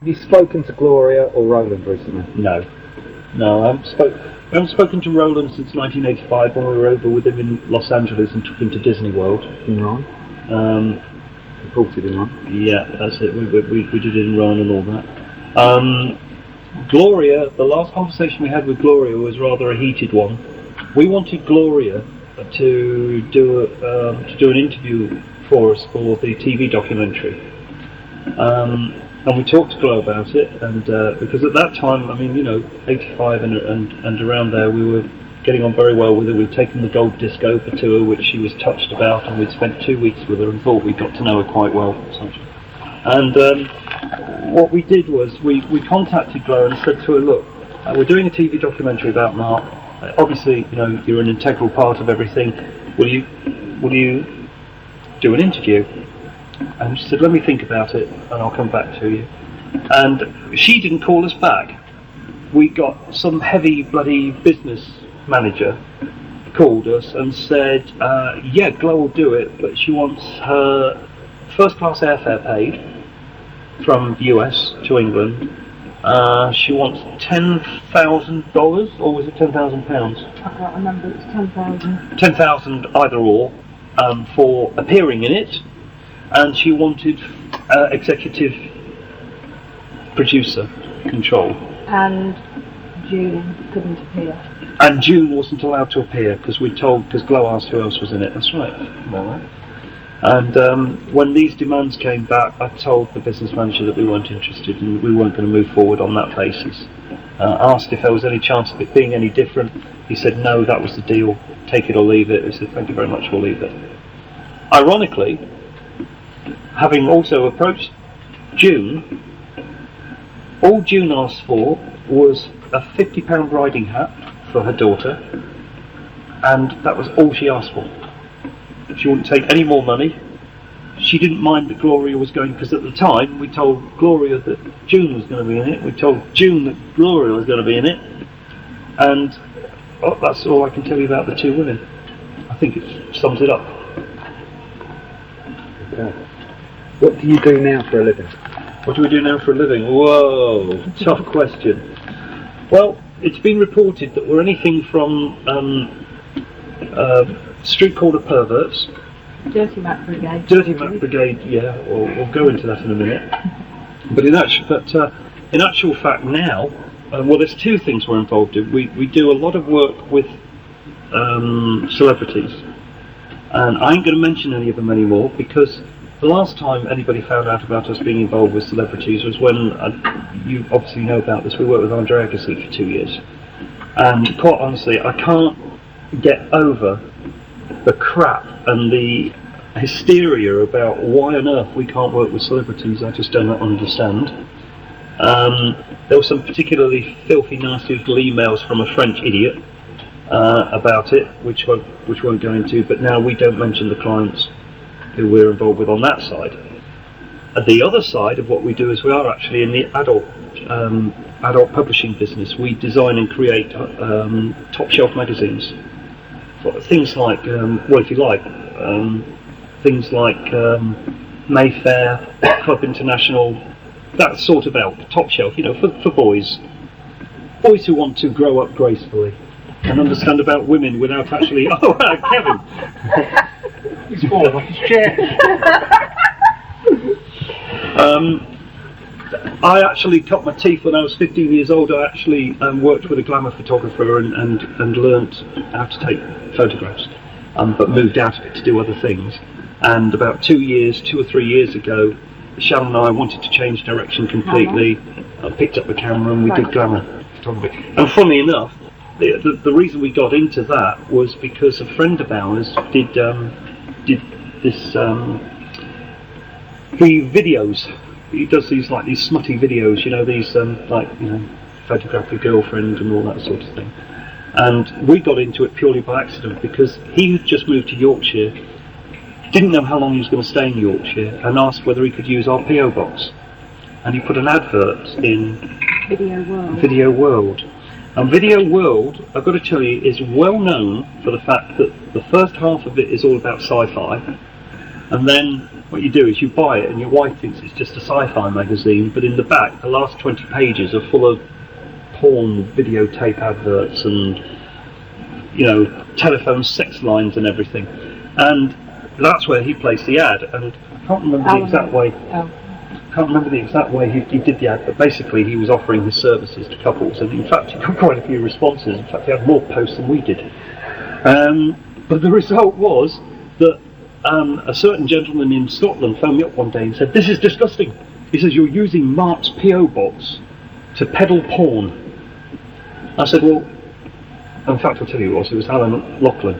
Have you spoken to Gloria or Roland recently? No, I haven't spoken to Roland since 1985 when we were over with him in Los Angeles and took him to Disney World. In Rome? Reported in Rome? Yeah, that's it. We did it in Rome and all that. Gloria, the last conversation we had with Gloria was rather a heated one. We wanted Gloria to do an interview for us for the TV documentary. And we talked to Glo about it, and because at that time, 85 and around there, we were getting on very well with her. We'd taken the gold disc over to her, which she was touched about, and we'd spent 2 weeks with her and thought we'd got to know her quite well. And what we did was we contacted Glo and said to her, look, we're doing a TV documentary about Marc. Obviously, you're an integral part of everything. Will you do an interview? And she said, let me think about it and I'll come back to you. And she didn't call us back. We got some heavy bloody business manager called us and said, yeah, Glo will do it, but she wants her first class airfare paid from the US to England. She wants $10,000, or was it £10,000? I can't remember, it's 10,000. 10,000 either or, for appearing in it. And she wanted executive producer control. And June couldn't appear. And June wasn't allowed to appear because Glo asked who else was in it. That's right. And when these demands came back, I told the business manager that we weren't interested and we weren't going to move forward on that basis. Asked if there was any chance of it being any different. He said no, that was the deal. Take it or leave it. He said thank you very much, we'll leave it. Ironically, having also approached June, all June asked for was a £50 riding hat for her daughter, and that was all she asked for. She wouldn't take any more money. She didn't mind that Gloria was going, because at the time we told Gloria that June was going to be in it, we told June that Gloria was going to be in it, and that's all I can tell you about the two women. I think it sums it up. Okay. What do you do now for a living? What do we do now for a living? Whoa, tough question. Well, it's been reported that we're anything from street corner perverts. Dirty Mac Brigade. Dirty Mac Brigade, yeah, we'll go into that in a minute. But in actual fact now, well, there's two things we're involved in. We do a lot of work with celebrities. And I ain't going to mention any of them anymore because the last time anybody found out about us being involved with celebrities was when, you obviously know about this, we worked with Andre Agassi for 2 years. And quite honestly, I can't get over the crap and the hysteria about why on earth we can't work with celebrities. I just don't understand. There were some particularly filthy, nasty little emails from a French idiot about it, which won't go into, but now we don't mention the clients who we're involved with on that side. And the other side of what we do is we are actually in the adult publishing business. We design and create top shelf magazines. Things like, well, if you like, things like Mayfair, Club International, that sort of elk, top shelf, for boys who want to grow up gracefully and understand about women without actually. Oh, Kevin! He's falling off his chair. I actually cut my teeth when I was 15 years old. I actually worked with a glamour photographer and learnt how to take photographs, but moved out of it to do other things. And about 2 or 3 years ago, Shan and I wanted to change direction completely. I picked up the camera and we did glamour photography. And funnily enough, the reason we got into that was because a friend of ours did this videos. He does these smutty videos, photograph your girlfriend and all that sort of thing. And we got into it purely by accident because he had just moved to Yorkshire, didn't know how long he was going to stay in Yorkshire, and asked whether he could use our PO box. And he put an advert in Video World. And Video World, I've got to tell you, is well known for the fact that the first half of it is all about sci-fi, and then what you do is you buy it, and your wife thinks it's just a sci-fi magazine, but in the back, the last 20 pages are full of porn videotape adverts and, you know, telephone sex lines and everything. And that's where he placed the ad, and I can't remember the exact way. Can't remember the exact way he did the ad, but basically he was offering his services to couples, and in fact he got quite a few responses. In fact, he had more posts than we did. But the result was that a certain gentleman in Scotland phoned me up one day and said, "This is disgusting." He says, "You're using Mark's P.O. box to peddle porn." I said, "Well, in fact I'll tell you what, it was Alan Loughlin.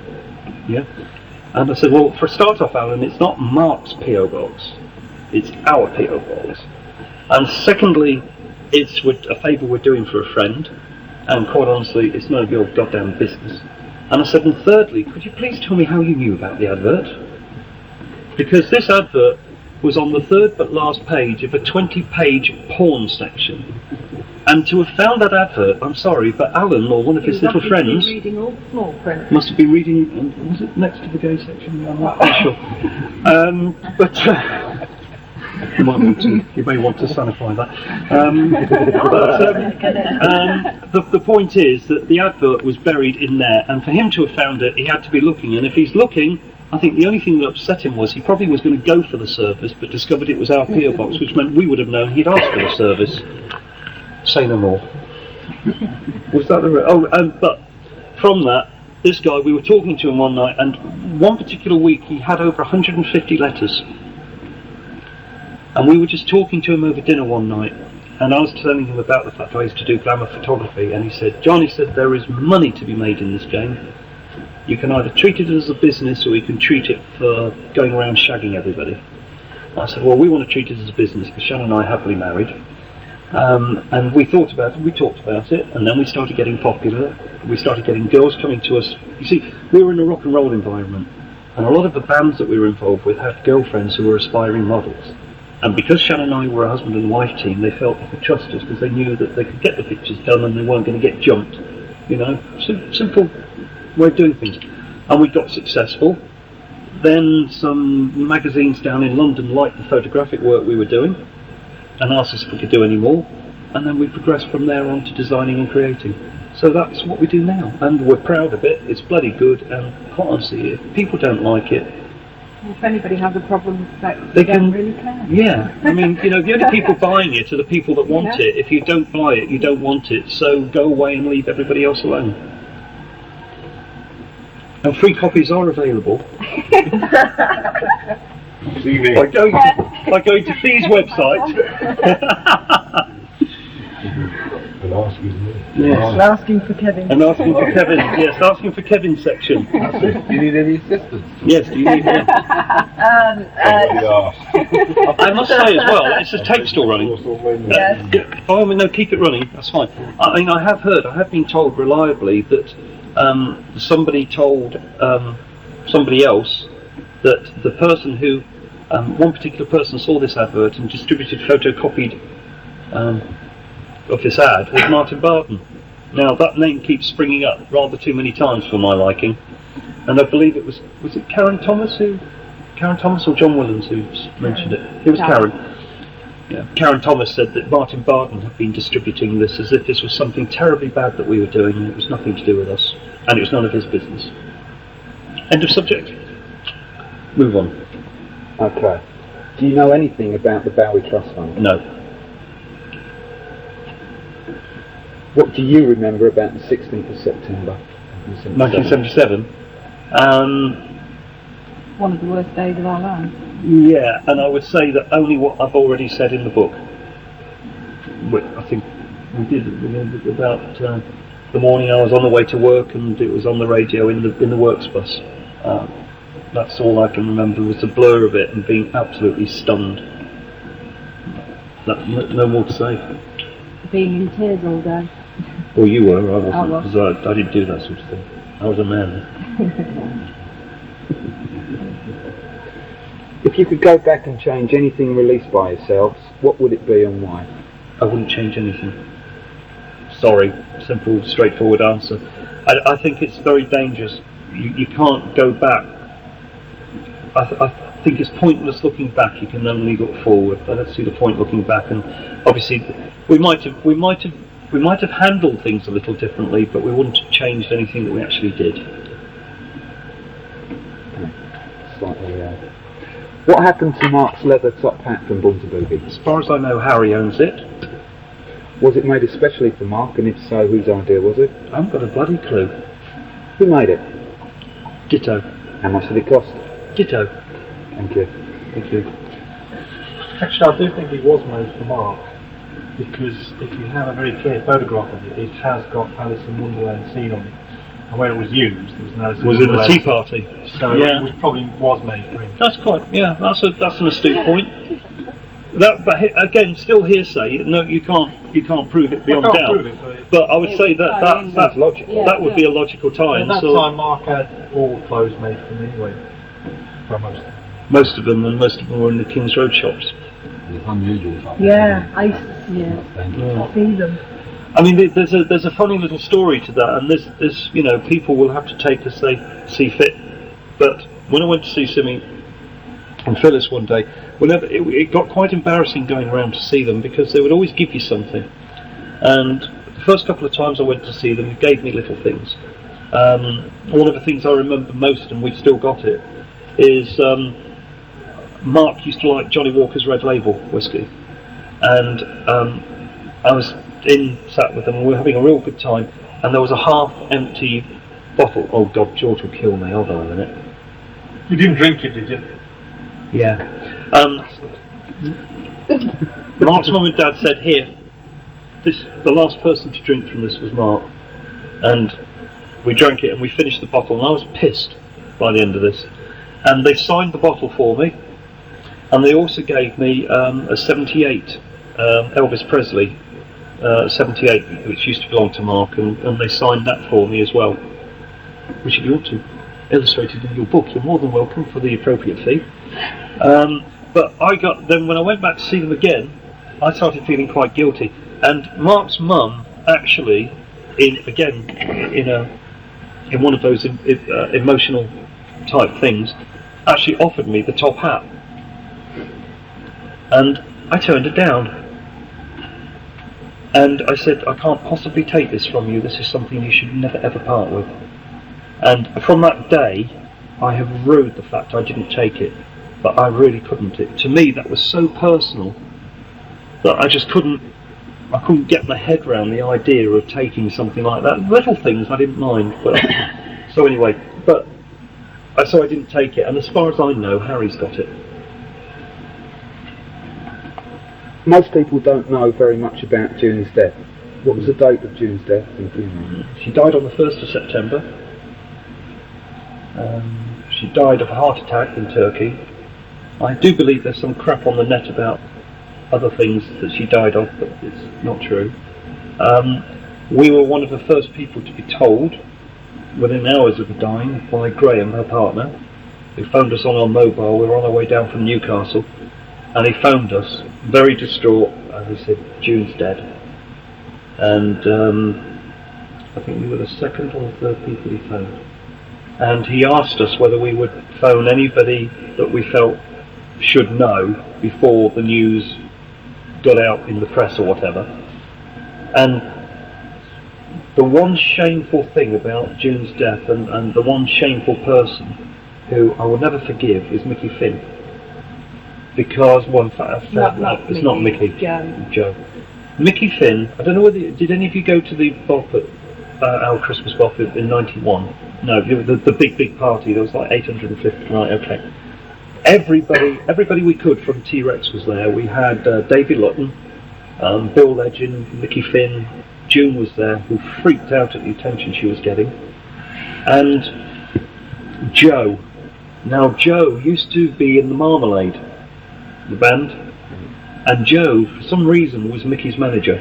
Yeah? And I said, "Well, for a start off, Alan, it's not Mark's P.O. box. It's our P.O. box. And secondly, it's a favour we're doing for a friend, and quite honestly, it's none of your goddamn business." And I said, "And thirdly, could you please tell me how you knew about the advert? Because this advert was on the third but last page of a 20-page porn section. And to have found that advert, I'm sorry, but Alan or one of his little friends reading all the small print. must have been reading. Was it next to the gay section? I'm not quite sure. You may want to sanify that. The point is that the advert was buried in there, and for him to have found it, he had to be looking. And if he's looking, I think the only thing that upset him was he probably was going to go for the service, but discovered it was our P.O. box, which meant we would have known he'd asked for the service. Say no more. Was that the... but from that, this guy, we were talking to him one night, and one particular week he had over 150 letters. And we were just talking to him over dinner one night, and I was telling him about the fact I used to do glamour photography, and he said, "John," he said, "there is money to be made in this game. You can either treat it as a business, or you can treat it for going around shagging everybody." I said, "Well, we want to treat it as a business, because Shan and I are happily married." And we thought about it, we talked about it, and then we started getting popular. We started getting girls coming to us. You see, we were in a rock and roll environment, and a lot of the bands that we were involved with had girlfriends who were aspiring models. And because Shan and I were a husband and wife team, they felt they could trust us because they knew that they could get the pictures done and they weren't going to get jumped. You know, simple way of doing things. And we got successful. Then some magazines down in London liked the photographic work we were doing and asked us if we could do any more. And then we progressed from there on to designing and creating. So that's what we do now. And we're proud of it. It's bloody good. And quite honestly, if people don't like it, if anybody has a problem with sex, they don't really care. Yeah, I mean, you know, the only people buying it are the people that want it. If you don't buy it, you don't want it. So go away and leave everybody else alone. And free copies are available. by going to Fee's website. And asking me. Yes. And asking for Kevin. And asking for Kevin. Yes, asking for Kevin's section. Do you need any assistance? Yes, do you need any? I must say as well, it's a tape still running. Yes. Oh, I mean, no, keep it running, that's fine. I mean, I have been told reliably that somebody told somebody else that the person who, one particular person saw this advert and distributed photocopied of this ad was Martin Barton. Now that name keeps springing up rather too many times for my liking, and I believe it was it Karen Thomas or John Williams who mentioned it? It was Karen. Yeah. Karen Thomas said that Martin Barton had been distributing this as if this was something terribly bad that we were doing, and it was nothing to do with us, and it was none of his business. End of subject. Move on. Okay. Do you know anything about the Bowie Trust Fund? No. What do you remember about the 16th of September 1977? One of the worst days of our lives. Yeah, and I would say that only what I've already said in the book. I think we did about the morning I was on the way to work, and it was on the radio in the works bus. That's all I can remember was the blur of it and being absolutely stunned. No more to say. Being in tears all day. Well, you were, I wasn't, I was. because I didn't do that sort of thing. I was a man. If you could go back and change anything released by yourselves, what would it be and why? I wouldn't change anything. Sorry, simple, straightforward answer. I think it's very dangerous. You can't go back. I think it's pointless looking back. You can only look forward. I don't see the point looking back. And obviously, we might have handled things a little differently, but we wouldn't have changed anything that we actually did. Slightly. What happened to Mark's leather top hat from Born to Boogie? As far as I know, Harry owns it. Was it made especially for Mark, and if so, whose idea was it? I haven't got a bloody clue. Who made it? Ditto. How much did it cost? Ditto. Thank you. Thank you. Actually, I do think it was made for Mark, because if you have a very clear photograph of it, it has got Alice in Wonderland scene on it. And where it was used, there was an Alice in Was in the Wonderland tea party. So Yeah. it probably was made for him. That's quite. Yeah, that's an astute point. That, but again, still hearsay. No, you can't prove it beyond I can't doubt. prove it, But I would say that That's logical. Yeah. that would be a logical at tie. And that so time Mark had all clothes made for him anyway. For most of them. most of them were in the King's Road shops. It's unusual. Yeah, I used to see them. I mean, there's a funny little story to that, and there's people will have to take as they see fit. But when I went to see Simi and Phyllis one day, whenever it got quite embarrassing going around to see them, because they would always give you something. And the first couple of times I went to see them, they gave me little things. One of the things I remember most, and we've still got it, is Mark used to like Johnny Walker's Red Label whiskey, and I was sat with them, and we were having a real good time, and there was a half-empty bottle. Oh God, George will kill me. Hold on a minute. You didn't drink it, did you? Yeah. Mark's mum and dad said, "Here, the last person to drink from this was Mark," and we drank it, and we finished the bottle, and I was pissed by the end of this. And they signed the bottle for me, and they also gave me a '78 Elvis Presley 78, which used to belong to Mark, and they signed that for me as well, which if you want to illustrate it in your book, you're more than welcome for the appropriate fee. But when I went back to see them again, I started feeling quite guilty, and Mark's mum actually, in one of those emotional type things, actually offered me the top hat, and I turned it down. And I said, "I can't possibly take this from you. This is something you should never ever part with." And from that day, I have rued the fact I didn't take it, but I really couldn't. To me, that was so personal that I just couldn't get my head around the idea of taking something like that. Little things I didn't mind, but so anyway, so I didn't take it. And as far as I know, Harry's got it. Most people don't know very much about June's death. What was the date of June's death and funeral? She died on the 1st of September. She died of a heart attack in Turkey. I do believe there's some crap on the net about other things that she died of, but it's not true. We were one of the first people to be told, within hours of her dying, by Graham, her partner, who phoned us on our mobile. We were on our way down from Newcastle, and he phoned us, very distraught, and he said, "June's dead." And I think we were the second or third people he phoned. And he asked us whether we would phone anybody that we felt should know before the news got out in the press or whatever. And the one shameful thing about June's death, and the one shameful person who I will never forgive, is Mickey Finn. Because, well, in fact, it's not Mickey. Joe. Mickey Finn, I don't know whether, did any of you go to the bop at our Christmas bop in '91? No, the big party. There was like 850. Right, okay. Everybody we could from T.Rex was there. We had David Lutton, Bill Legend, Mickey Finn. June was there, who freaked out at the attention she was getting, and Joe. Now Joe used to be in the Marmalade, the band, and Joe, for some reason, was Mickey's manager,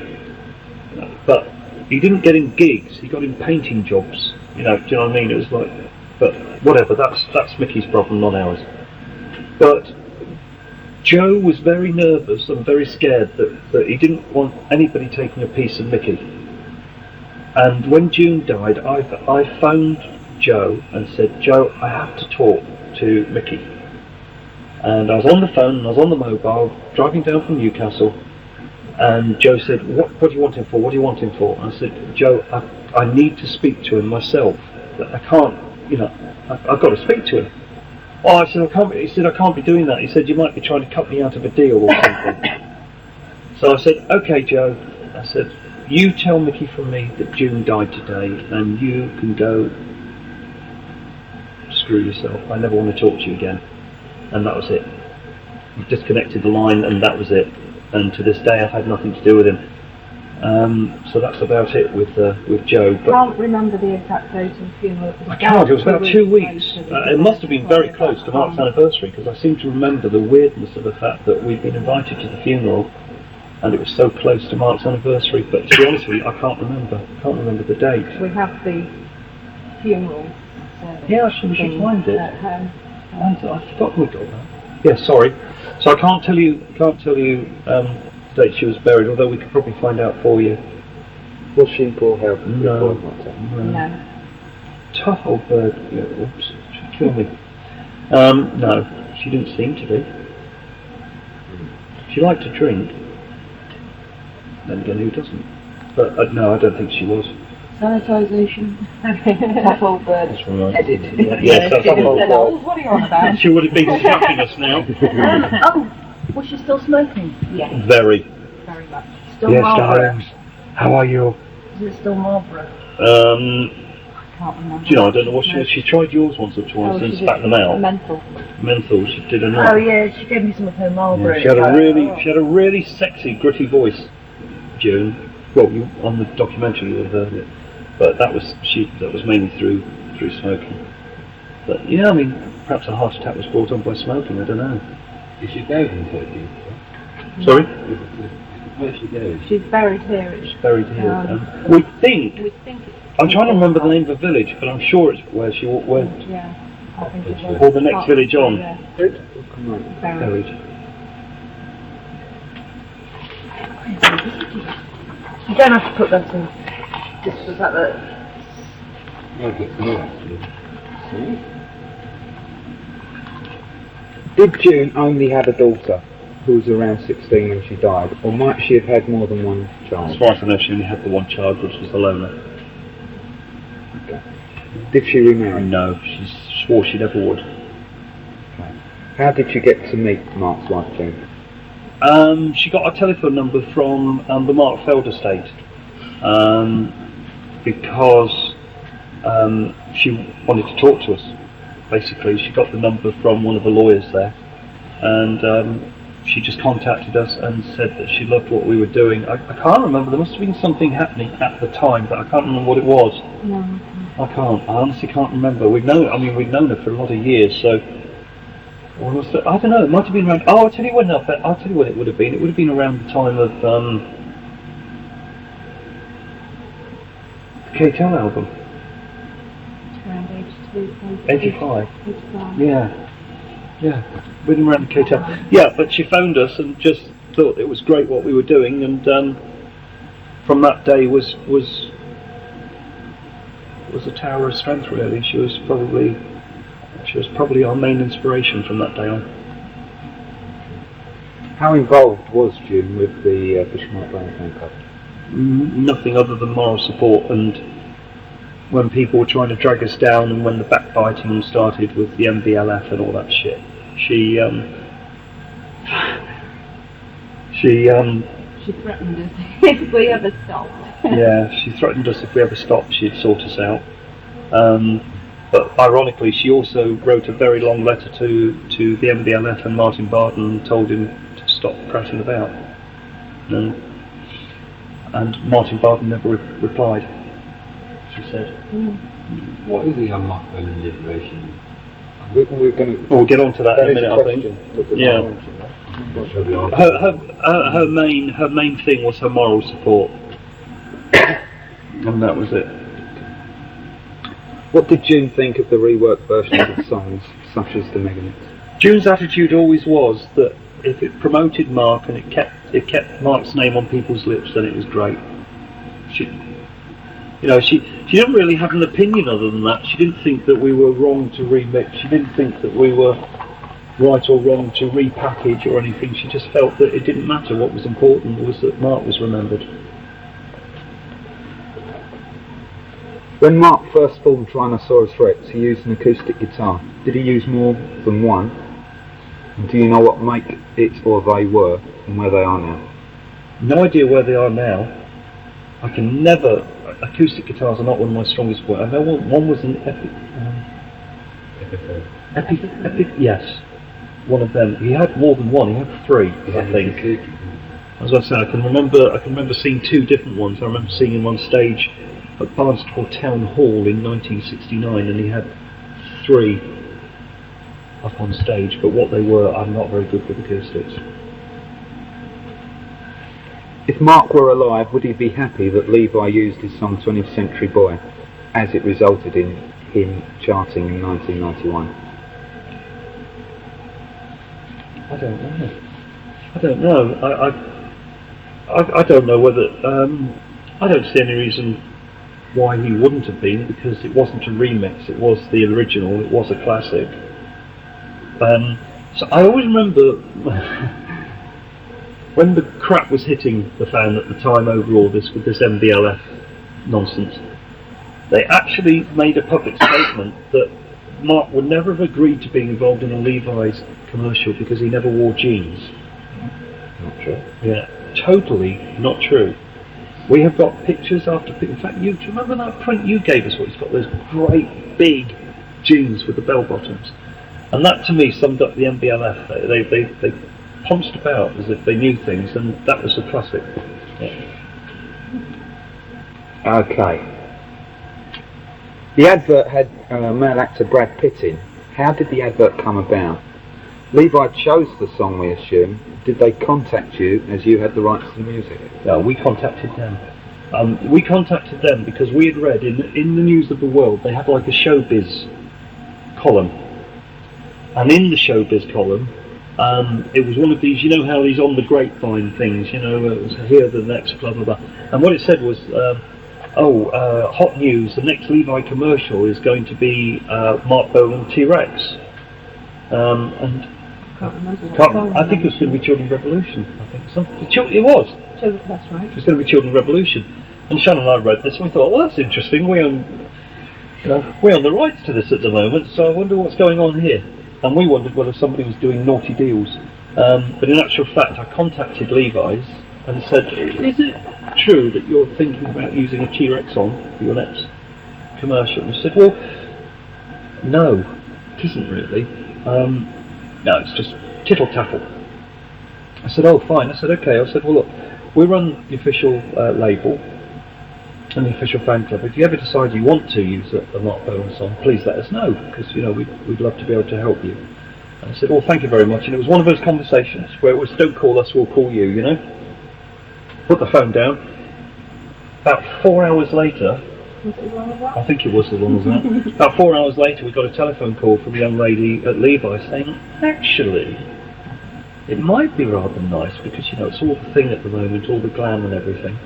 but he didn't get him gigs. He got him painting jobs. Do you know what I mean? It was like, but whatever. That's Mickey's problem, not ours. But Joe was very nervous and very scared that he didn't want anybody taking a piece of Mickey. And when June died, I phoned Joe and said, "Joe, I have to talk to Mickey." And I was on the phone, and I was on the mobile, driving down from Newcastle, and Joe said, what do you want him for? What do you want him for? And I said, Joe, I need to speak to him myself. I can't, I've got to speak to him. Oh, I said, I can't. He said, I can't be doing that. He said, you might be trying to cut me out of a deal or something. So I said, okay, Joe. I said, you tell Mickey from me that June died today, and you can go screw yourself. I never want to talk to you again. And that was it. We disconnected the line, and that was it. And to this day, I've had nothing to do with him. So that's about it with Joe. But I can't remember the exact date of the funeral. I can't. It was about 2 weeks. It must have been very close to Mark's anniversary, because I seem to remember the weirdness of the fact that we'd been invited to the funeral, and it was so close to Mark's anniversary. But to be honest with you, I can't remember. I can't remember the date. We have the funeral service. Yeah, we should find it. At home. And I forgot we got that. Yeah, sorry. So I can't tell you the date she was buried, although we could probably find out for you. Was she in poor health? No. No. Tough old bird. Yeah, oops, she'd kill me. No, she didn't seem to be. She liked to drink. Then again, who doesn't? But no, I don't think she was. Sanitisation. Tough old bird. That's right. Headed. Yes, that's She old said, bird. "Oh, what are you on about?" She would have been slapping us now. Oh, was she still smoking? Yes. Very. Very much. Still Yes, Marlboro. darlings. How are you? Is it still Marlboro? I Can't remember. do you know, I don't know what she tried yours once or twice and spat them out. Menthol. Menthol, she did a lot. Oh yeah, she gave me some of her Marlboro. Yeah, she had a really sexy, gritty voice, June. Well, you on the documentary you heard it, but that was mainly through smoking. But yeah, I mean, perhaps a heart attack was brought on by smoking. I don't know. Is she buried in Turkey? Sorry, Where's she buried? She's buried here. she's buried here. We We think. think it's. I'm trying to remember the name of the village, but I'm sure it's where she went. Yeah, I think it was. Or the next village on. Yeah, Buried. buried. Buried. You don't have to put that in. Just the fact that. No, it's not actually. Did June only have a daughter who was around 16 when she died, or might she have had more than one As child? far as I know, she only had the one child, which was the loner. Did she remarry? No, she swore she never would. How did you get to meet Mark's wife, June? She got our telephone number from the Mark Feld estate because she wanted to talk to us. Basically, she got the number from one of the lawyers there, and she just contacted us and said that she loved what we were doing. I can't remember. There must have been something happening at the time, but I can't remember what it was. No. I honestly can't remember. We've known her for a lot of years, so. Or was it, I don't know. It might have been around. Oh, I'll tell you when. I'll tell you what it would have been. It would have been around the time of the KTEL album. Around age 85. 85. Yeah. We'd been around the KTEL. Yeah, but she phoned us and just thought it was great what we were doing, and from that day was a tower of strength. Really, she was probably our main inspiration from that day on. How involved was June with the Marc Bolan Fan Club? Nothing other than moral support, and when people were trying to drag us down and when the backbiting started with the MBLF and all that shit, she threatened us if we ever stopped. yeah, she threatened us if we ever stopped, she'd sort us out. But ironically, she also wrote a very long letter to the MBLF and Martin Barden and told him to stop prattling about. And Martin Barden never replied, she said. What is the Marc Bolan liberation? We're going to. We'll get on to that in a minute, I think. Yeah. What shall we answer? Her main thing was her moral support. And that was it. What did June think of the reworked versions of songs, such as the Mega Mix? June's attitude always was that if it promoted Mark and it kept Mark's name on people's lips, then it was great. She didn't really have an opinion other than that. She didn't think that we were wrong to remix. She didn't think that we were right or wrong to repackage or anything. She just felt that it didn't matter. What was important was that Marc was remembered. When Marc first formed Tyrannosaurus Rex, he used an acoustic guitar. Did he use more than one? And do you know what make it or they were and where they are now? No idea where they are now. I can never. Acoustic guitars are not one of my strongest points. I know one was an Epic. Yes, one of them. He had more than one. He had three, I think. As I say, I can remember seeing two different ones. I remember seeing him on stage at Barnstable Town Hall in 1969, and he had three up on stage. But what they were, I'm not very good with acoustics. If Marc were alive, would he be happy that Levi used his song 20th Century Boy, as it resulted in him charting in 1991? I don't know. I don't know whether. I don't see any reason why he wouldn't have been, because it wasn't a remix, it was the original, it was a classic. So I always remember when the crap was hitting the fan at the time over all this with this MBLF nonsense, they actually made a public statement that Marc would never have agreed to being involved in a Levi's commercial because he never wore jeans. Not true. Yeah, totally not true. We have got pictures after pictures. In fact, do you remember that print you gave us where it's got those great big jeans with the bell bottoms? And that to me summed up the MBLF. They pounced about as if they knew things, and that was a classic. Yeah. Okay. The advert had male actor Brad Pitt in. How did the advert come about? Levi chose the song, we assume. Did they contact you as you had the rights to the music? No, we contacted them. We contacted them because we had read in the News of the World, they had like a showbiz column. And in the showbiz column, it was one of these, you know how these on the grapevine things, you know, it was here the next blah blah blah. And what it said was, hot news, the next Levi commercial is going to be Marc Bolan T.Rex. And I think it was going to be Children's Revolution. I think so. It was. That's right. It was going to be Children's Revolution. And Shan and I read this, and we thought, well, that's interesting. We own the rights to this at the moment, so I wonder what's going on here. And we wondered whether somebody was doing naughty deals. But in actual fact, I contacted Levi's and said, is it true that you're thinking about using a T.Rex on for your next commercial? And he said, well, no, it isn't really. No, it's just tittle-tattle. I said, oh, fine. I said, okay. I said, well, look, we run the official label and the official fan club. If you ever decide you want to use a Marc Bolan song, please let us know, because, you know, we'd love to be able to help you. And I said, well, thank you very much. And it was one of those conversations where it was, don't call us, we'll call you, you know. Put the phone down. About 4 hours later, I think it was as long as that. About 4 hours later, we got a telephone call from a young lady at Levi saying, actually, it might be rather nice because, you know, it's all the thing at the moment, all the glam and everything.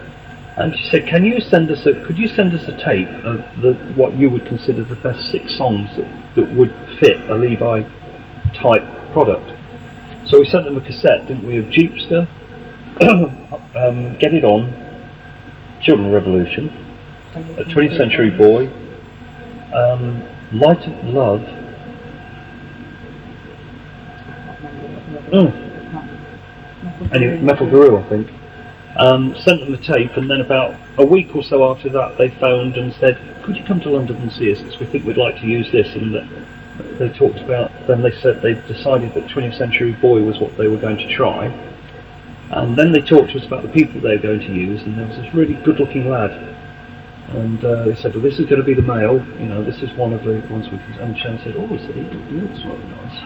And she said, could you send us a tape of what you would consider the best 6 songs that would fit a Levi type product? So we sent them a cassette, didn't we, of Jeepster, Get It On, Children's Revolution, A 20th Century Boy, Light of Love, Metal Guru, I think. Sent them the tape, and then about a week or so after that, they phoned and said, could you come to London and see us, because we think we'd like to use this. And they talked about, then they said they decided that 20th Century Boy was what they were going to try. And then they talked to us about the people they were going to use, and there was this really good-looking lad. And they said, well, this is going to be the male, you know, this is one of the ones we can... And Shan said, oh, he said, he looks really nice.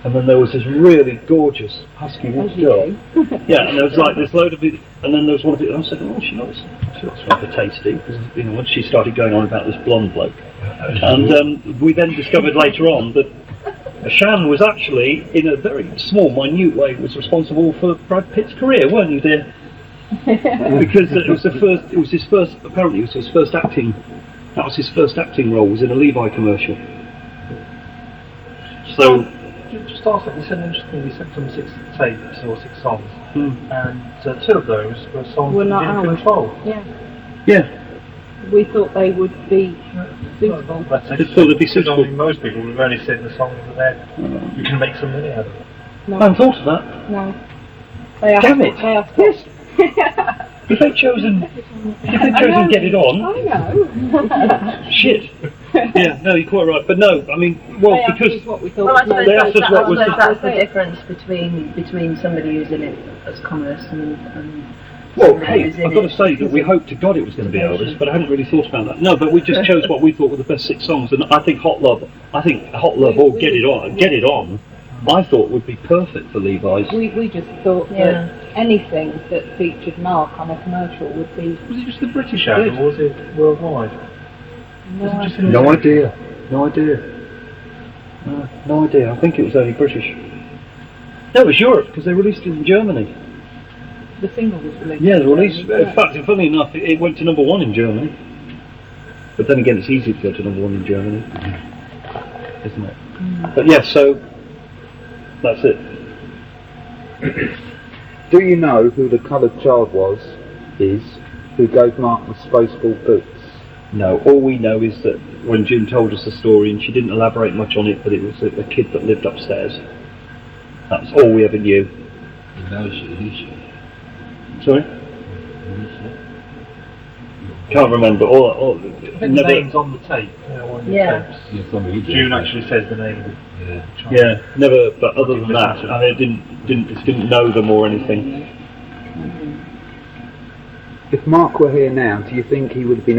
And then there was this really gorgeous husky girl. Yeah, and there was like this load of it, and then there was one of it, and I said, oh, she looks rather tasty, because, you know, once she started going on about this blonde bloke. And we then discovered later on that Shan was actually, in a very small, minute way, was responsible for Brad Pitt's career, weren't you, dear? Because it was his first acting, that was his first acting role, was in a Levi commercial. So just ask that. You said interestingly, you sent them 6 tapes or 6 songs, Mm. and 2 of those were songs Were that not you didn't ours. control. Yeah. Yeah. We thought they would be suitable. That's Just thought they'd be because, suitable. I mean, most people would only sing the songs that you can make some money out of. No. I hadn't thought of that. No. They are, Damn it. They are Yes. If they'd chosen Get It On, I know. shit. Yeah, no, you're quite right. But no, I mean, well, They asked because us what we thought Well, I was suppose They asked us what was that's the it. difference between somebody who's in it as commerce and well, somebody hey, who's in I've got to it say that because we of- hoped to God it was going to be Elvis, but I hadn't really thought about that. No, but we just chose what we thought were the best 6 songs, and I think Hot Love or Get It On, I thought would be perfect for Levi's. We just thought Yeah. that anything that featured Mark on a commercial would be. Was it just the British album, or was it worldwide? No, Was it just idea. in No idea. No idea. No idea. I think it was only British. No, it was Europe because they released it in Germany. The single was released. Yeah, the in release. Germany, In fact, funny enough, it went to #1 in Germany. But then again, it's easy to go to #1 in Germany, isn't it? But yes, so that's it. Do you know who the coloured child is, who gave Mark the Spaceball boots? No, all we know is that when June told us the story, and she didn't elaborate much on it, but it was a kid that lived upstairs. That's all we ever knew. Sorry? Can't remember. All I think the never. name's on the tape. One of the Yeah. tapes. June actually says the name of the child. Yeah, never. But other than that, I mean, didn't know them or anything. If Mark were here now, do you think he would have been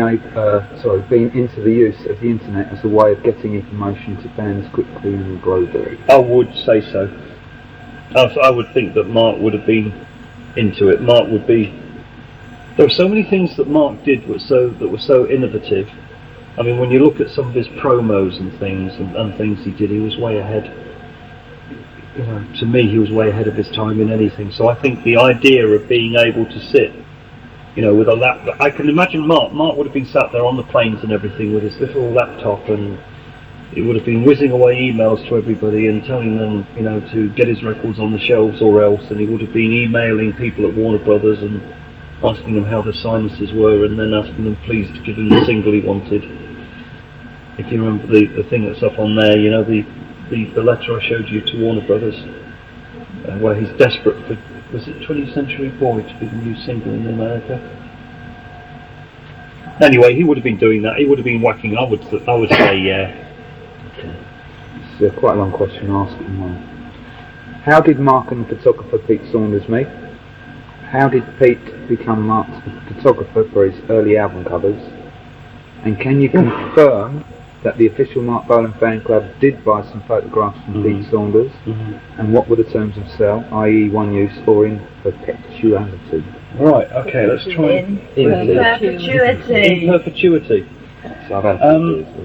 been into the use of the internet as a way of getting information to fans quickly and globally? I would say so. I would think that Mark would have been into it. Mark would be. There were so many things that Mark did that were so innovative. I mean, when you look at some of his promos and things and things he did, he was way ahead. You know, to me, he was way ahead of his time in anything. So I think the idea of being able to sit, you know, with a laptop. I can imagine Mark would have been sat there on the planes and everything with his little laptop, and he would have been whizzing away emails to everybody and telling them, you know, to get his records on the shelves or else, and he would have been emailing people at Warner Brothers and asking them how their sinuses were, and then asking them please to give him the single he wanted. If you remember the thing that's up on there, you know, the letter I showed you to Warner Brothers, where he's desperate for, was it 20th Century Boy to be the new single in America? Anyway, he would have been doing that. He would have been whacking. I would say, yeah. It's quite a long question to ask. How did Mark and the photographer Pete Saunders meet? How did Pete become Mark's photographer for his early album covers? And can you confirm that the official Marc Bolan Fan Club did buy some photographs from Pete Saunders? And what were the terms of sale, i.e. one use or in perpetuity? Right, okay, let's try in in perpetuity.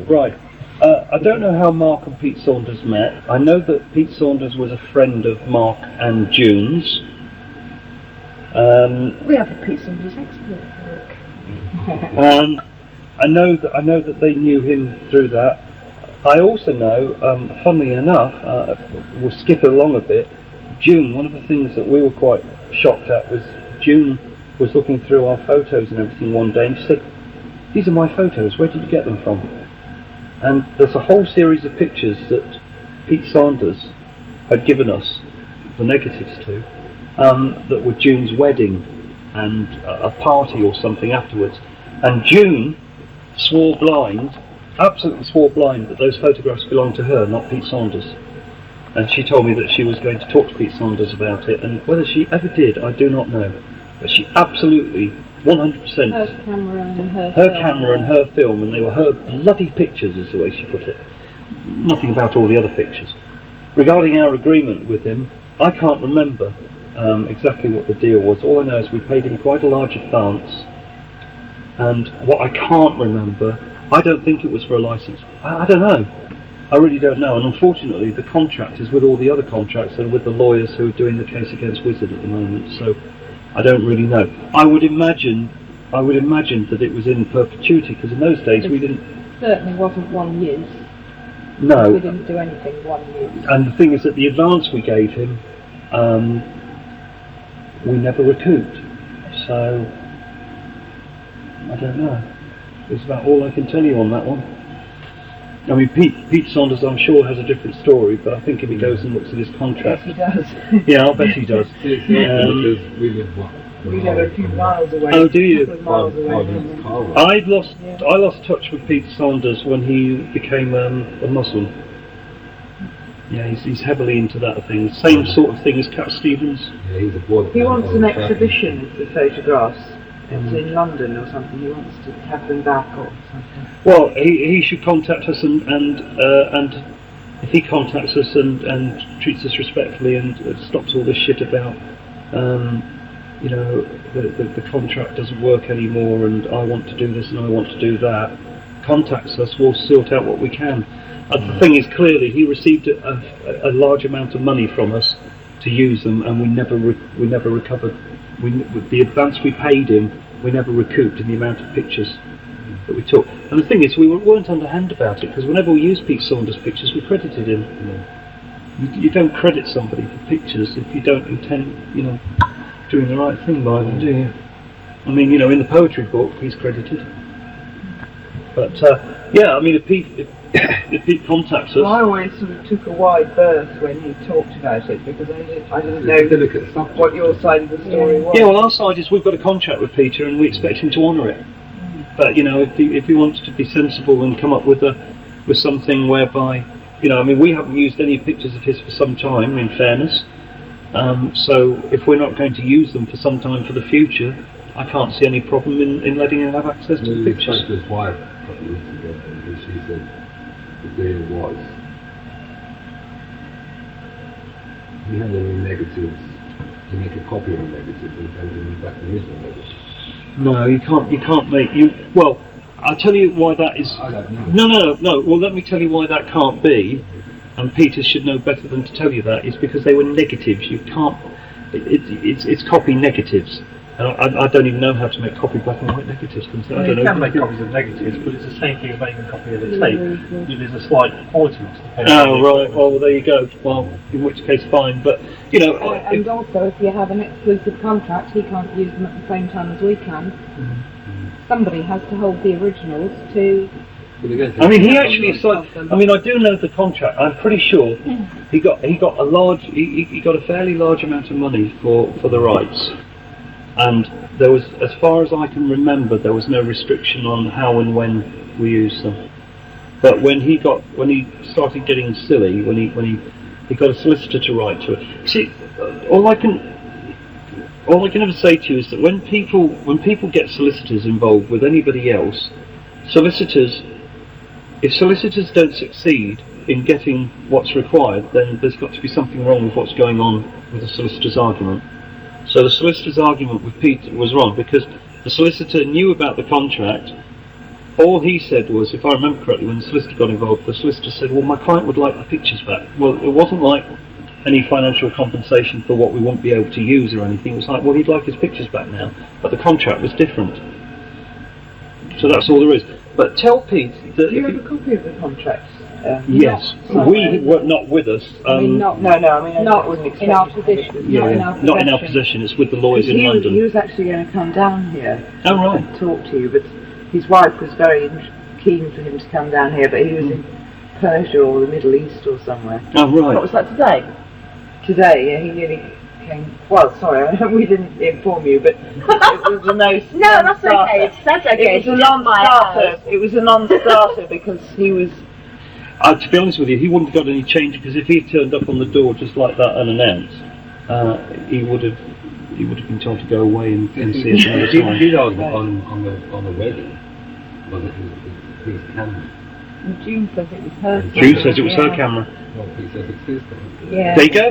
Right. I don't know how Mark and Pete Saunders met. I know that Pete Saunders was a friend of Mark and June's. We have a Pete Saunders expert work. I know that they knew him through that. I also know, funnily enough, we'll skip along a bit. June, one of the things that we were quite shocked at was June was looking through our photos and everything one day, and she said, "These are my photos. Where did you get them from?" And there's a whole series of pictures that Pete Saunders had given us, the negatives to, that were June's wedding and a party or something afterwards. And June swore blind, absolutely swore blind, that those photographs belonged to her, not Pete Saunders. And she told me that she was going to talk to Pete Saunders about it, and whether she ever did, I do not know. But she absolutely, 100%, Her camera and her her film. camera and her film, and they were her bloody pictures, is the way she put it. Nothing about all the other pictures. Regarding our agreement with him, I can't remember exactly what the deal was. All I know is we paid him quite a large advance, and what I can't remember, I don't think it was for a license. I don't know. I really don't know. And unfortunately, the contract is with all the other contracts and with the lawyers who are doing the case against Wizard at the moment. So I don't really know. I would imagine that it was in perpetuity, because in those days we didn't. Certainly wasn't one use. No. We didn't do anything 1 year. And the thing is that the advance we gave him, we never recouped. So, I don't know. It's about all I can tell you on that one. I mean, Pete Saunders, I'm sure, has a different story, but I think if he goes and looks at his contract... Yes, he does. Yeah, I'll bet he does. Because we live what? We live a few miles away. Oh, do you? A couple of miles away from him. I lost touch with Pete Saunders when he became a Muslim. Yeah, he's heavily into that thing. Same sort of thing as Cat Stevens. Yeah, he's a board. He wants an exhibition of the photographs. It's in London or something. He wants to have them back or something. Well, he should contact us and if he contacts us and treats us respectfully and stops all this shit about you know, the contract doesn't work anymore and I want to do this and I want to do that, contacts us, we'll sort out what we can. The thing is, clearly he received a large amount of money from us to use them, and we never recovered. The advance we paid him, we never recouped in the amount of pictures that we took. And the thing is, we weren't underhand about it, because whenever we used Pete Saunders' pictures, we credited him. You don't credit somebody for pictures if you don't intend, you know, doing the right thing by them, do you? I mean, you know, in the poetry book, he's credited. But yeah, I mean, if Pete contacts us, well, I always sort of took a wide berth when he talked about it because I didn't know what your side of the story was. yeah, well, our side is we've got a contract with Peter and we expect him to honour it. But you know, if he wants to be sensible and come up with something whereby, you know, I mean, we haven't used any pictures of his for some time, in fairness. So if we're not going to use them for some time for the future, I can't see any problem in letting him have access to the pictures. Spoke to his wife a couple of weeks ago, and she said the deal was he had any negatives, to make a copy of the negatives and send them back the original negatives. No, you can't make you. Well, I'll tell you why that is. I don't know. No. Well, let me tell you why that can't be. And Peter should know better than to tell you that. Is because they were negatives. You can't. It's copy negatives. And I don't even know how to make copy black and white negatives. I don't You know. can make copies of negatives, but it's the same thing as making a copy of a tape. There's a slight quality loss. Oh right. Well, there you go. Well, in which case, fine. But you know. And also, if you have an exclusive contract, he can't use them at the same time as we can. Somebody has to hold the originals to. I mean, he actually signed. I mean, I do know the contract. I'm pretty sure he got a large. He got a fairly large amount of money for the rights, and there was, as far as I can remember, there was no restriction on how and when we used them. But when he started getting silly, when he got a solicitor to write to it. See, all I can ever say to you is that when people get solicitors involved with anybody else, if solicitors don't succeed in getting what's required, then there's got to be something wrong with what's going on with the solicitor's argument. So the solicitor's argument with Peter was wrong because the solicitor knew about the contract. All he said was, if I remember correctly, when the solicitor got involved, the solicitor said, well, my client would like the pictures back. Well, it wasn't like any financial compensation for what we won't be able to use or anything. It was like, well, he'd like his pictures back now. But the contract was different. So that's all there is. But tell Pete that... Do you have a copy of the contract? Yes. We were not with us. I mean, not in our possession. Yeah, not in our possession. It's with the lawyers in London. He was actually going to come down here and talk to you, but his wife was very keen for him to come down here, but he was in Persia or the Middle East or somewhere. Oh, right. What was that today? Today, yeah, he nearly came. Well, sorry, we didn't inform you, but it was a no. No, that's okay. That's okay. It was a non-starter. It was a non-starter because he was. To be honest with you, he wouldn't have got any change because if he turned up on the door just like that unannounced, he would have been told to go away and see us another time. Did on the wedding? Was it his camera? June says it was her. June says it was her camera. Well, he says it's his camera. Yeah. There you go.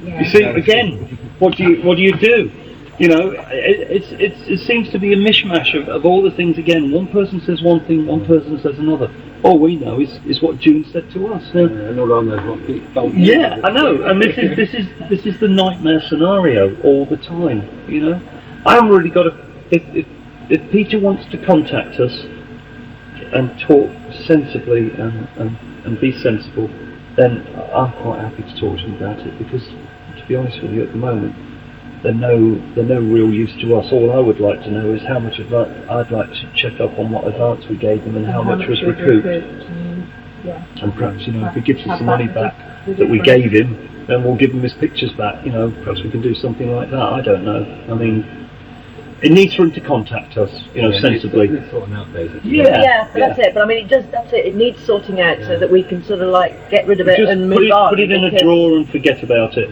Yeah. You see, again, what do you do? You know, it seems to be a mishmash of all the things. Again, one person says one thing, one person says another. All we know is what June said to us. And all I know is what Pete told me. Yeah, I know, and this is the nightmare scenario all the time. You know, I haven't really got a. If Peter wants to contact us and talk sensibly and and be sensible, then I'm quite happy to talk to them about it, because, to be honest with you, at the moment, they're no real use to us. All I would like to know is how much I'd like to check up on what advance we gave them and how much was recouped. And perhaps, if he gives us the money back that we gave him, then we'll give him his pictures back. Perhaps we can do something like that. I don't know. I mean, it needs for him to contact us, sensibly. It's sorting out, basically. Yeah, that's it. But I mean, that's it. It needs sorting out so that we can sort of like get rid of it Just and move on. Put it in a drawer and forget about it.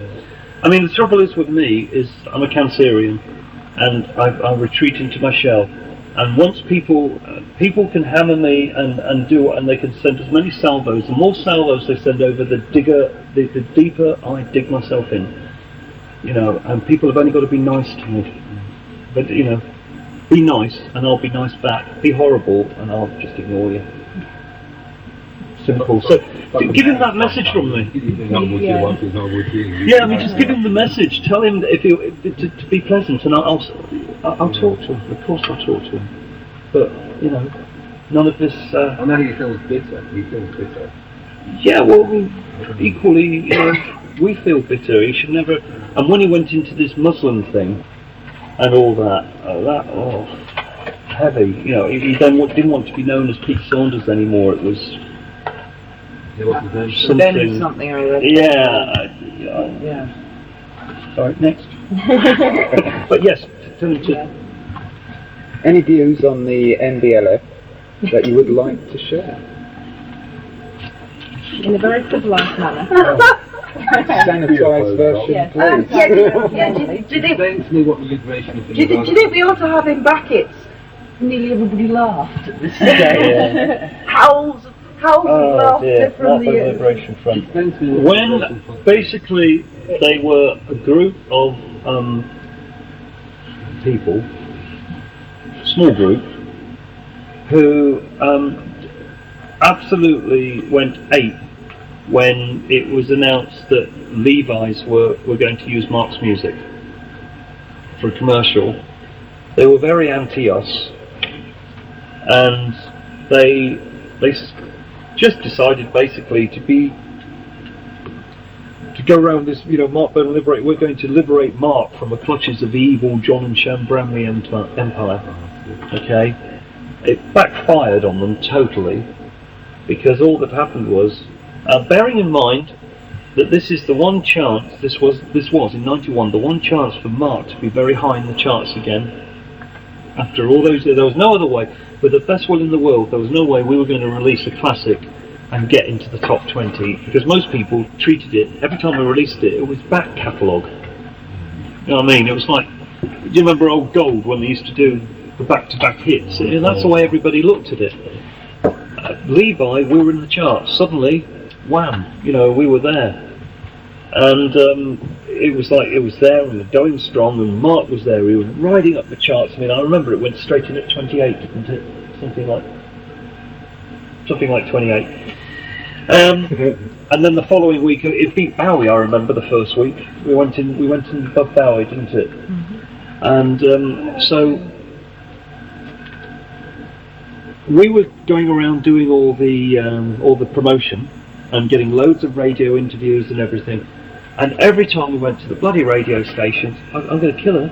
I mean, the trouble is with me is I'm a Cancerian, and I retreat into my shell. And once people can hammer me and they can send as many salvos. The more salvos they send over, the deeper I dig myself in. And people have only got to be nice to me. But be nice, and I'll be nice back. Be horrible, and I'll just ignore you. Simple. So give him that message from me. Yeah, I mean, just give him the message. Tell him that to be pleasant, and I'll talk to him. Of course, I'll talk to him. But none of this. And then he feels bitter. Yeah, well, equally, we feel bitter. He should never. And when he went into this Muslim thing and all that, heavy. He didn't want to be known as Pete Saunders anymore. It was. Something or other. Yeah. Sorry, next. But yes, tell him to. Any views on the NBLF that you would like to share? In a very civilised manner. Sanitised version, please. Do you think what the liberation of do you think we ought to have in brackets? Nearly everybody laughed at this stage. Howls of laughter from the Liberation Front. When basically they were a group of people, small group, who absolutely went ape when it was announced that Levi's were going to use Marc's music for a commercial. They were very anti-us, and they just decided basically to go around this, Marc Bolan liberate. We're going to liberate Marc from the clutches of the evil John and Shan Bramley empire. Okay, it backfired on them totally, because all that happened was, bearing in mind that this is the one chance. This was in '91 the one chance for Marc to be very high in the charts again. After all those years, there was no other way. With the best will in the world, there was no way we were going to release a classic and get into the top 20, because most people treated it, every time we released it, it was back catalogue. You know what I mean? It was like, do you remember Old Gold when they used to do the back-to-back hits? That's the way everybody looked at it. Levi, we were in the charts. Suddenly, wham, we were there. And it was like, it was there, and we were going strong, and Marc was there, he was riding up the charts. I mean, I remember it went straight in at 28, didn't it? Something like 28. And then the following week, it beat Bowie, I remember, the first week. We went in above Bowie, didn't it? Mm-hmm. And so we were going around doing all the promotion and getting loads of radio interviews and everything. And every time we went to the bloody radio stations, I'm going to kill her.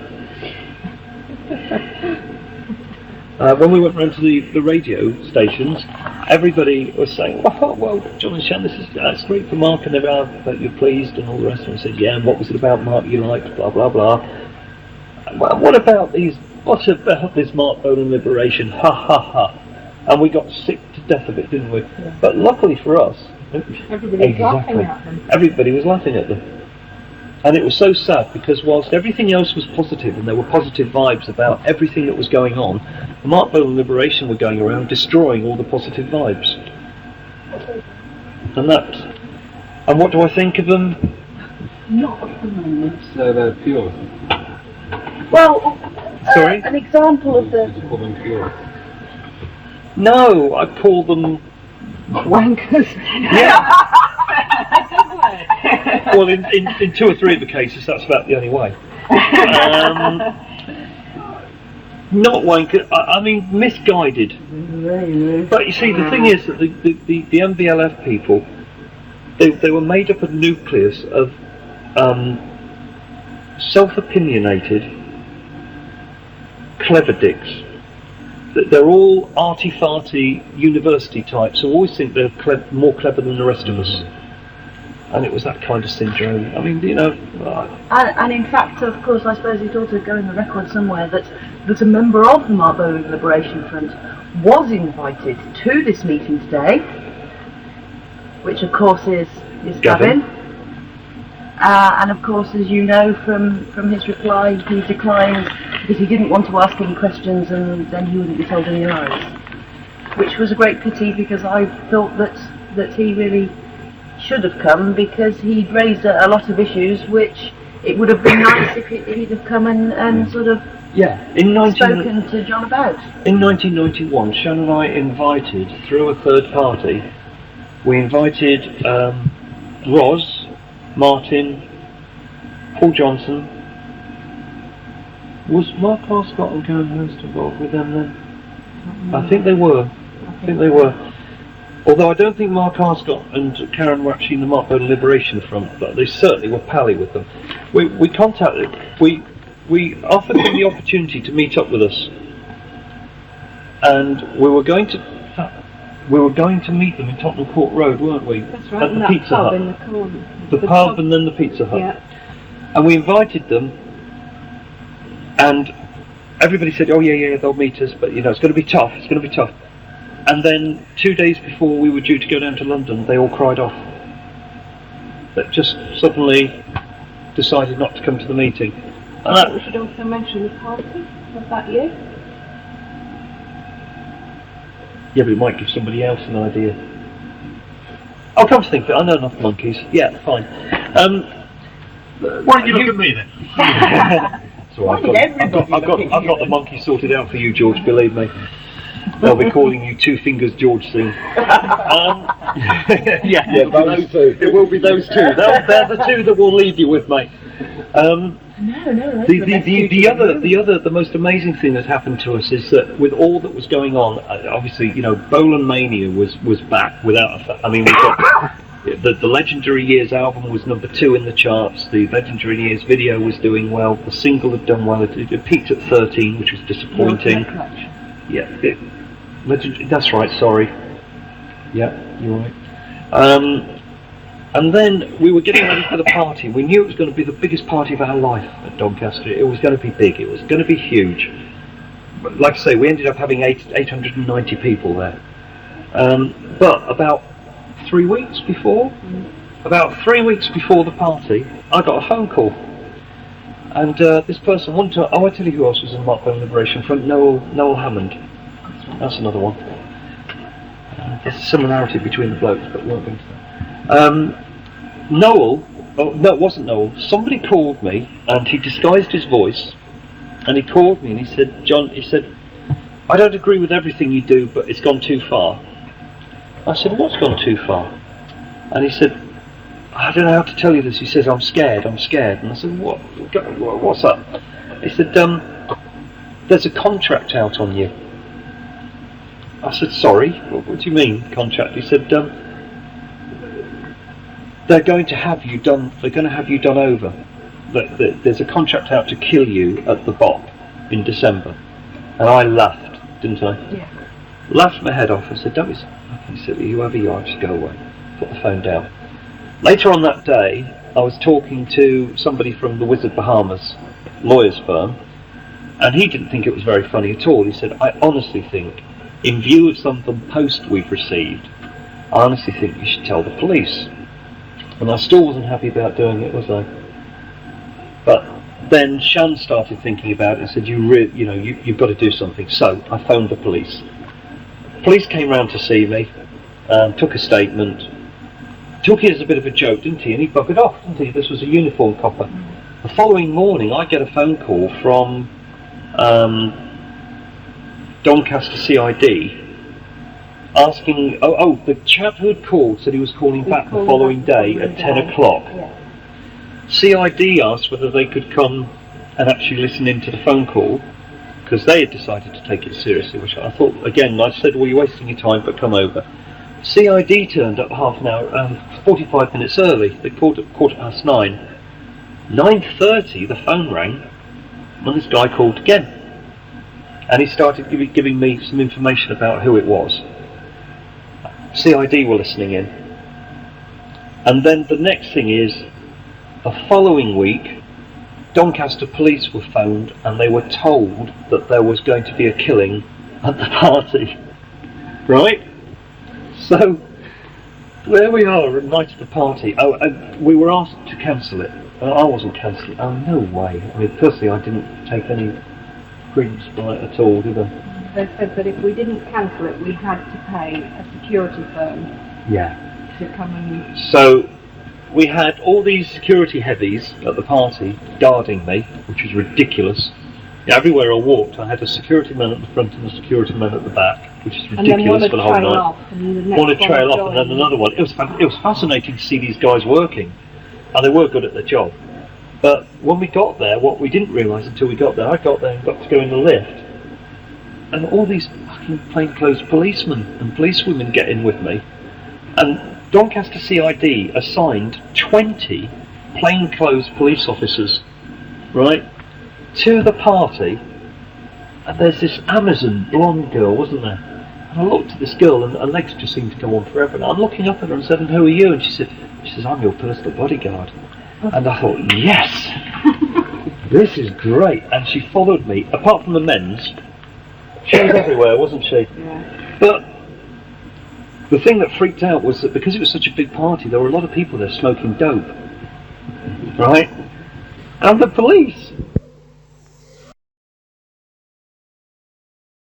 When we went round to the radio stations, everybody was saying, well, John and Shan, it's great for Marc and everything, but you're pleased and all the rest of it. I said, yeah, and what was it about Marc you liked, blah, blah, blah. Well, what about this Marc Bolan liberation, ha, ha, ha. And we got sick to death of it, didn't we? Yeah. But luckily for us, everybody was laughing at them. Everybody was laughing at them. And it was so sad, because whilst everything else was positive and there were positive vibes about everything that was going on, the Marc Bolan liberation were going around destroying all the positive vibes. And what do I think of them? Not at the moment. So they're pure. Well, sorry? An example of the... Did you call them pure? No, I call them... Wankers. Yeah. Well, in 2 or 3 of the cases, that's about the only way. Not wanker, I mean misguided. But you see, the thing is that the MBLF people, they were made up of a nucleus of self-opinionated, clever dicks. They're all arty-farty university types who always think they're more clever than the rest of us. And it was that kind of syndrome. I mean, you know... And in fact, of course, I suppose it ought to go in the record somewhere that a member of the Marc Bolan Liberation Front was invited to this meeting today, which of course is Gavin. And of course, as you know from his reply, he declined because he didn't want to ask any questions and then he wouldn't be told any lies. Which was a great pity, because I thought that he really should have come, because he'd raised a lot of issues which it would have been nice if he'd have come and sort of spoken to John about. In 1991, Shan and I invited, through a third party, we invited Roz, Martin, Paul Johnson. Was Mark Harscott and Karen Hurst involved with them then? I think they were. Although I don't think Mark Harscott and Karen were actually in the Marc Bolan Liberation Front, but they certainly were pally with them. We offered them the opportunity to meet up with us, and we were going to meet them in Tottenham Court Road, weren't we? That's right, at the Pizza Hut. In the corner. The pub and then the Pizza Hut. Yeah. And we invited them, and everybody said, "Oh yeah, they'll meet us, but you know, it's going to be tough. It's going to be tough." And then 2 days before we were due to go down to London, they all cried off. That just suddenly decided not to come to the meeting. And We should also mention the party of that year. yeah, but it might give somebody else an idea. I'll come to think of it, I know enough monkeys. Yeah, fine. Why don't you look at me then? So I've got the monkey sorted out for you, George, believe me. They'll be calling you Two Fingers George soon. Yeah, those two. It will be those two. They're the two that will leave you with, mate. The most amazing thing that's happened to us is that with all that was going on, obviously, you know, Bolan Mania was back without I mean, we got the Legendary Years album was #2 in the charts. The Legendary Years video was doing well. The single had done well. It peaked at 13, which was disappointing. Yeah, that's right. Sorry. Yeah, you're right. And then we were getting ready for the party. We knew it was going to be the biggest party of our life at Doncaster. It was going to be big. It was going to be huge. But like I say, we ended up having 890 people there. But about 3 weeks before the party, I got a phone call. And this person wanted to... Oh, I tell you who else was in the Marc Bolan Liberation Front. Noel Hammond. That's another one. There's a similarity between the blokes, but we won't go into that. Noel... Oh, no, it wasn't Noel. Somebody called me, and he disguised his voice, and he called me, and he said, John, I don't agree with everything you do, but it's gone too far. I said, what's gone too far? And he said, I don't know how to tell you this. He says, I'm scared. And I said, what's up? He said, there's a contract out on you. I said, sorry, what do you mean, contract? He said, they're going to have you done over. There's a contract out to kill you at the BOP in December. And I laughed, didn't I? Yeah. Laughed my head off. I said, don't be fucking silly, whoever you are, just go away. Put the phone down. Later on that day, I was talking to somebody from the Wizard Bahamas lawyer's firm, and he didn't think it was very funny at all. He said, I honestly think, in view of some of the posts we've received, I honestly think you should tell the police. And I still wasn't happy about doing it, was I? But then Shan started thinking about it and said, you've got to do something. So I phoned the police. Police came round to see me, took a statement, took it as a bit of a joke, didn't he? And he buggered off, didn't he? This was a uniform copper. The following morning, I get a phone call from Doncaster CID asking, the chap who had called said he was calling back the following day at 10 o'clock. Yeah. CID asked whether they could come and actually listen into the phone call, because they had decided to take it seriously, which I thought, again, I said, well, you're wasting your time, but come over. CID turned up half an hour, 45 minutes early. They called at 9:15. 9:30, the phone rang, and this guy called again. And he started giving me some information about who it was. CID were listening in. And then the next thing is, the following week, Doncaster police were phoned and they were told that there was going to be a killing at the party. Right? So, there we are at night of the party. Oh, and we were asked to cancel it. I wasn't cancelling. Oh, no way. I mean, personally, I didn't take any credence by it at all, did I? They said that if we didn't cancel it, we had to pay a security firm to come and... So, we had all these security heavies at the party guarding me, which was ridiculous. Everywhere I walked, I had a security man at the front and a security man at the back, which is ridiculous for the whole night. One would trail off, and then another one. It was fascinating to see these guys working, and they were good at their job. But when we got there, what we didn't realise until we got there, I got there and got to go in the lift, and all these fucking plainclothes policemen and policewomen get in with me, and Doncaster CID assigned 20 plainclothes police officers, right, to the party, and there's this Amazon blonde girl, wasn't there? And I looked at this girl, and her legs just seemed to go on forever. And I'm looking up at her and said, "And who are you?" And she says, "I'm your personal bodyguard." And I thought, yes, this is great. And she followed me, apart from the men's. She was everywhere, wasn't she? Yeah. But the thing that freaked out was that because it was such a big party, there were a lot of people there smoking dope, right? And the police